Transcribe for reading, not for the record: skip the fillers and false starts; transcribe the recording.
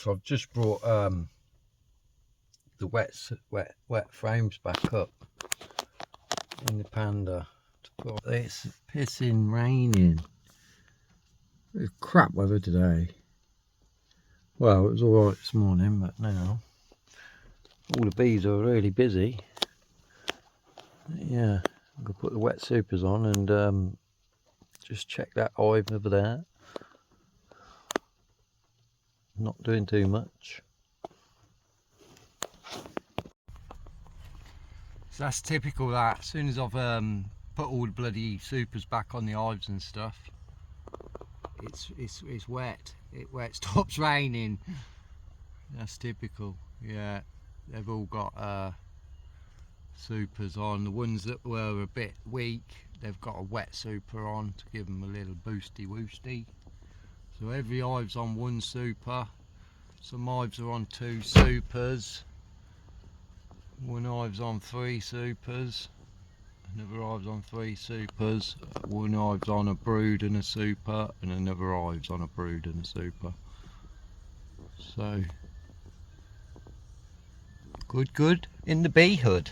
So I've just brought the wet frames back up in the panda to put. It's pissing raining. It's crap weather today. Well, it was alright this morning, but now all the bees are really busy. Yeah, I'm gonna put the wet supers on and just check that hive over there. Not doing too much. So that's typical. That as soon as I've put all the bloody supers back on the hives and stuff, it's wet. It stops raining. That's typical. Yeah, they've all got supers on. The ones that were a bit weak, they've got a wet super on to give them a little boosty woosty. So every hive's on one super. Some hives are on 2 supers. One hive's on 3 supers. Another hive's on 3 supers. One hive's on a brood and a super, and another hive's on a brood and a super. So good in the bee hood.